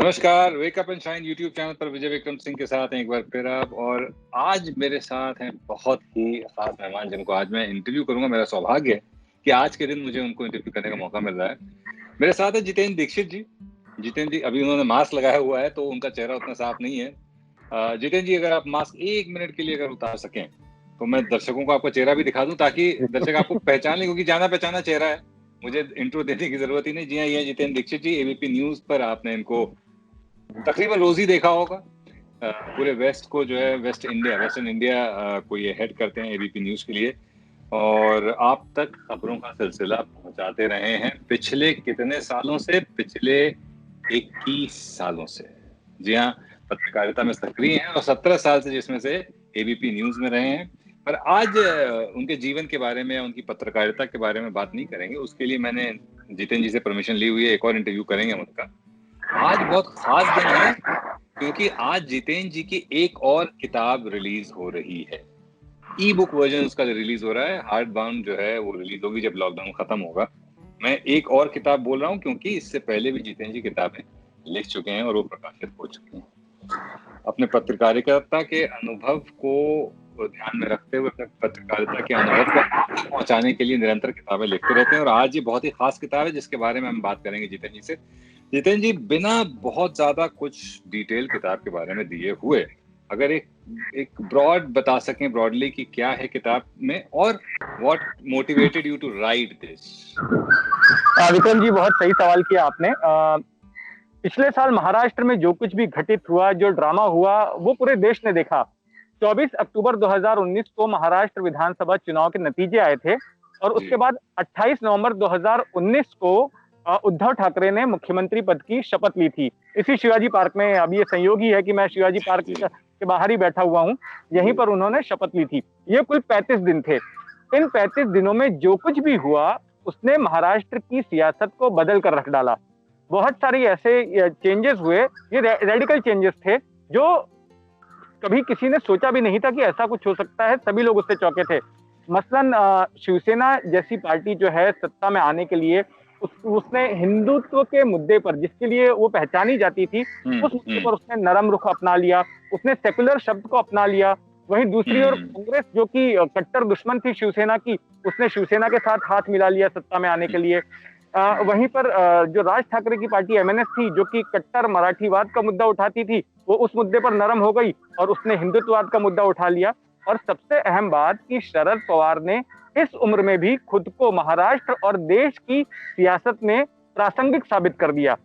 नमस्कार, wake up and shine YouTube channel पर विजय विक्रम सिंह के साथ हैं एक बार फिर आप। और आज मेरे साथ हैं बहुत ही खास मेहमान जिनको आज मैं इंटरव्यू करूंगा। मेरा सौभाग्य है कि आज के दिन मुझे उनको इंटरव्यू करने का मौका मिल रहा है। मेरे साथ है जितेंद्र दीक्षित जी। जितेंद्र जी, अभी उन्होंने मास्क लगाया हुआ है तो उनका चेहरा उतना साफ नहीं है। जितेंद्र जी, अगर आप मास्क 1 मिनट के लिए अगर उतार सकें तो मैं दर्शकों को आपका चेहरा भी दिखा दूं ताकि दर्शक आपको पहचान लें, क्योंकि जाना पहचाना चेहरा है। मुझे इंट्रो देने की जरूरत ही नहीं। जी हाँ, ये जितेंद्र दीक्षित जी, एबीपी न्यूज पर आपने इनको तकरीबन रोज ही देखा होगा। पूरे वेस्ट को जो है वेस्टर्न इंडिया को ये हेड करते हैं एबीपी न्यूज के लिए, और आप तक खबरों का सिलसिला पहुंचाते रहे हैं पिछले कितने सालों से? पिछले 21 सालों से। जी हाँ, पत्रकारिता में सक्रिय हैं और 17 साल से जिसमें से एबीपी न्यूज में रहे हैं। पर आज उनके जीवन के बारे में, उनकी पत्रकारिता के बारे में बात नहीं करेंगे। उसके लिए मैंने जितेंद्र जी से परमिशन ली हुई है, एक और इंटरव्यू करेंगे हम उनका। आज बहुत खास दिन है क्योंकि आज जितेंद्र जी की एक और किताब रिलीज हो रही है। ई बुक वर्जन उसका रिलीज हो रहा है। हार्ड बाउंड जो है वो रिलीज होगी जब लॉकडाउन खत्म होगा। मैं एक और किताब बोल रहा हूँ क्योंकि इससे पहले भी जितेंद्र जी किताबें लिख चुके हैं और वो प्रकाशित हो चुकी हैं। अपने पत्रकारिता के अनुभव को ध्यान में रखते हुए, अपने पत्रकारिता के अनुभव को पहुंचाने के लिए निरंतर किताबें लिखते रहते हैं। और आज ये बहुत ही खास किताब है जिसके बारे में हम बात करेंगे जितेंद्र जी से। जितेंद्र जी, बिना बहुत ज्यादा कुछ डिटेल किताब के बारे में दिए हुए, अगर एक ब्रॉड बता सकें ब्रॉडली कि क्या है किताब में और what motivated you to write this. Vikram ji, बहुत सही सवाल किया आपने। पिछले साल महाराष्ट्र में जो कुछ भी घटित हुआ, जो ड्रामा हुआ, वो पूरे देश ने देखा। 24 अक्टूबर 2019 को महाराष्ट्र विधानसभा चुनाव के नतीजे आए थे और उसके बाद 28 नवंबर 2019 को उद्धव ठाकरे ने मुख्यमंत्री पद की शपथ ली थी, इसी शिवाजी पार्क में। अब ये संयोग ही है कि मैं शिवाजी पार्क के बाहर ही बैठा हुआ हूँ, यहीं पर उन्होंने शपथ ली थी। ये कुल 35 दिन थे। इन 35 दिनों में जो कुछ भी हुआ उसने महाराष्ट्र की सियासत को बदल कर रख डाला। बहुत सारी ऐसे चेंजेस हुए, ये रेडिकल चेंजेस थे जो कभी किसी ने सोचा भी नहीं था कि ऐसा कुछ हो सकता है। सभी लोग उससे चौंके थे। मसलन शिवसेना जैसी पार्टी जो है सत्ता में आने के लिए उसने हिंदुत्व के मुद्दे पर, जिसके लिए वो पहचानी जाती थी, उस मुद्दे पर उसने नरम रुख अपना लिया। उसने सेकुलर शब्द को अपना लिया। वहीं दूसरी ओर कांग्रेस, जो कि कट्टर दुश्मन थी शिवसेना की, उसने शिवसेना के साथ हाथ मिला लिया सत्ता में आने के लिए। वहीं पर जो राज ठाकरे की पार्टी एमएनएस थी, जो कि कट्टर मराठीवाद का मुद्दा उठाती थी, वो उस मुद्दे पर नरम हो गई और उसने हिंदुत्ववाद का मुद्दा उठा लिया। और सबसे अहम बात कि शरद पवार ने इस उम्र में भी खुद को महाराष्ट्र और देश की सियासत में प्रासंगिक साबित कर दिया।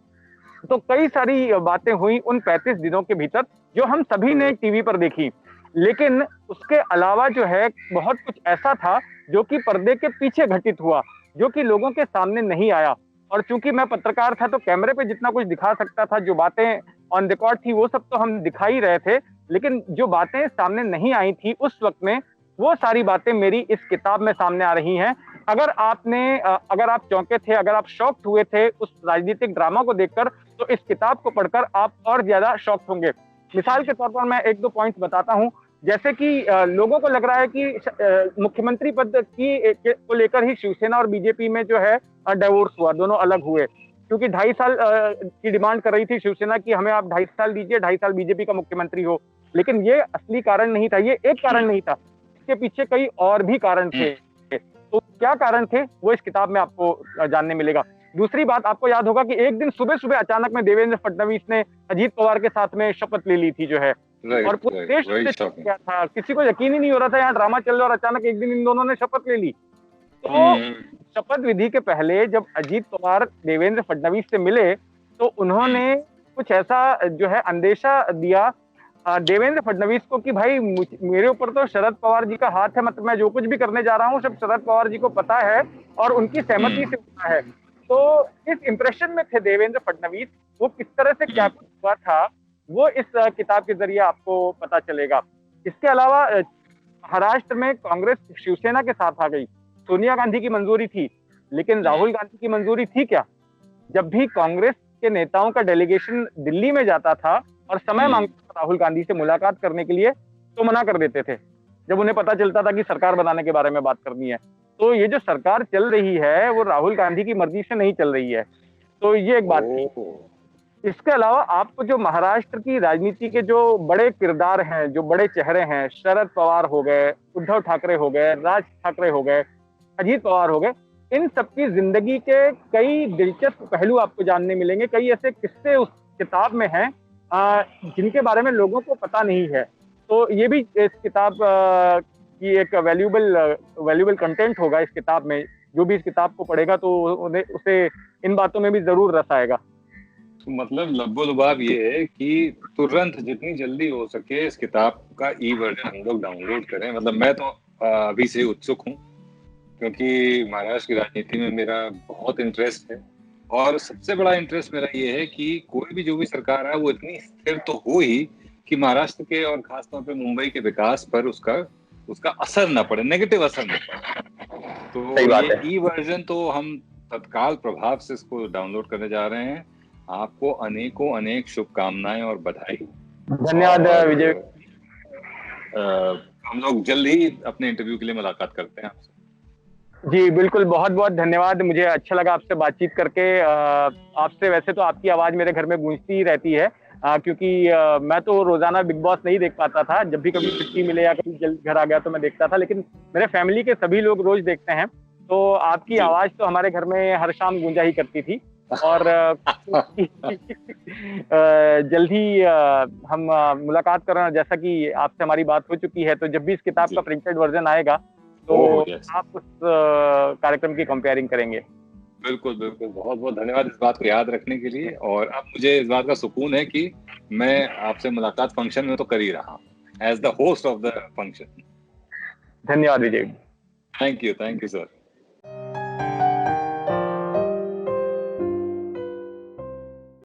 तो कई सारी बातें हुई उन 35 दिनों के भीतर जो हम सभी ने टीवी पर देखी। लेकिन उसके अलावा जो है बहुत कुछ ऐसा था जो कि पर्दे के पीछे घटित हुआ, जो कि लोगों के सामने नहीं आया। और चूंकि मैं पत्रकार था तो कैमरे पे जितना कुछ दिखा सकता था, जो बातें ऑन रिकॉर्ड थी वो सब तो हम दिखा ही रहे थे, लेकिन जो बातें सामने नहीं आई थी उस वक्त में, वो सारी बातें मेरी इस किताब में सामने आ रही हैं। अगर आप चौंके थे, अगर आप शॉक्ड हुए थे उस राजनीतिक ड्रामा को देखकर, तो इस किताब को पढ़कर आप और ज्यादा शॉक्ड होंगे। मिसाल के तौर पर मैं एक दो पॉइंट्स बताता हूं। जैसे कि लोगों को लग रहा है कि मुख्यमंत्री पद को लेकर ही शिवसेना और बीजेपी में जो है डिवोर्स हुआ, दोनों अलग हुए, क्योंकि 2.5 साल की डिमांड कर रही थी शिवसेना की, हमें आप 2.5 साल दीजिए, 2.5 साल बीजेपी का मुख्यमंत्री हो। लेकिन ये असली कारण नहीं था, ये एक कारण नहीं था, इसके पीछे कई और भी कारण थे। तो क्या कारण थे वो इस किताब में आपको जानने मिलेगा। दूसरी बात, आपको याद होगा कि एक दिन सुबह सुबह अचानक में देवेंद्र फडणवीस ने अजीत पवार के साथ में शपथ ले ली थी जो है, और पूरे देश में क्या था, किसी को यकीन ही नहीं हो रहा था, यहाँ ड्रामा चल रहा और अचानक एक दिन इन दोनों ने शपथ ले ली। तो शपथ विधि के पहले जब अजीत पवार देवेंद्र फडणवीस से मिले तो उन्होंने कुछ ऐसा जो है अंदेशा दिया देवेंद्र फडणवीस को कि भाई मेरे ऊपर तो शरद पवार जी का हाथ है, मतलब मैं जो कुछ भी करने जा रहा हूँ सब शरद पवार जी को पता है और उनकी सहमति से होता है। तो इस इंप्रेशन में थे देवेंद्र फडणवीस। वो किस तरह से क्या कुछ हुआ था वो इस किताब के जरिए आपको पता चलेगा। इसके अलावा महाराष्ट्र में कांग्रेस शिवसेना के साथ आ गई। सोनिया गांधी की मंजूरी थी, लेकिन राहुल गांधी की मंजूरी थी क्या? जब भी कांग्रेस के नेताओं का डेलीगेशन दिल्ली में जाता था और समय मांगता था राहुल गांधी से मुलाकात करने के लिए, तो मना कर देते थे जब उन्हें पता चलता था कि सरकार बनाने के बारे में बात करनी है। तो ये जो सरकार चल रही है वो राहुल गांधी की मर्जी से नहीं चल रही है। तो ये एक बात थी। इसके अलावा आपको जो महाराष्ट्र की राजनीति के जो बड़े किरदार हैं, जो बड़े चेहरे हैं, शरद पवार हो गए, उद्धव ठाकरे हो गए, राज ठाकरे हो गए, अजीत पवार हो गए, इन सबकी जिंदगी के कई दिलचस्प पहलू आपको जानने मिलेंगे। कई ऐसे किस्से उस किताब में हैं जिनके बारे में लोगों को पता नहीं है। तो ये भी इस किताब की एक वैल्यूबल कंटेंट होगा इस किताब में। जो भी इस किताब को पढ़ेगा तो उसे इन बातों में भी जरूर रस आएगा। तो मतलब लब्बो-लुबाब ये है कि तुरंत जितनी जल्दी हो सके इस किताब का ई वर्जन हम लोग डाउनलोड करें। मतलब मैं तो अभी से उत्सुक हूँ, क्योंकि महाराष्ट्र की राजनीति में मेरा बहुत इंटरेस्ट है। और सबसे बड़ा इंटरेस्ट मेरा ये है कि कोई भी जो भी सरकार है वो इतनी स्थिर तो हो ही कि महाराष्ट्र के और खासतौर पे मुंबई के विकास पर उसका असर ना पड़े, नेगेटिव असर ना पड़े। तो ये ई वर्जन तो हम तत्काल प्रभाव से इसको डाउनलोड करने जा रहे हैं। आपको अनेक शुभकामनाएं और बधाई। धन्यवाद विजय। हम लोग जल्द ही अपने इंटरव्यू के लिए मुलाकात करते हैं आपसे। जी बिल्कुल, बहुत बहुत धन्यवाद। मुझे अच्छा लगा आपसे बातचीत करके। आपसे वैसे तो आपकी आवाज मेरे घर में गूंजती ही रहती है, क्योंकि मैं तो रोजाना बिग बॉस नहीं देख पाता था। जब भी कभी छुट्टी मिले या कभी जल्द घर आ गया तो मैं देखता था, लेकिन मेरे फैमिली के सभी लोग रोज देखते हैं। तो आपकी आवाज तो हमारे घर में हर शाम गूंजा ही करती थी। और जल्द ही हम मुलाकात कर रहे हैं। जैसा कि आपसे हमारी बात हो चुकी है, तो जब भी इस किताब का प्रिंटेड वर्जन आएगा तो आप उस कार्यक्रम की कंपेयरिंग करेंगे। बिल्कुल बिल्कुल, बहुत बहुत धन्यवाद इस बात को याद रखने के लिए। और अब मुझे इस बात का सुकून है कि मैं आपसे मुलाकात फंक्शन में तो कर ही रहा हूँ, as the host of the function. धन्यवाद विजय। Thank you sir.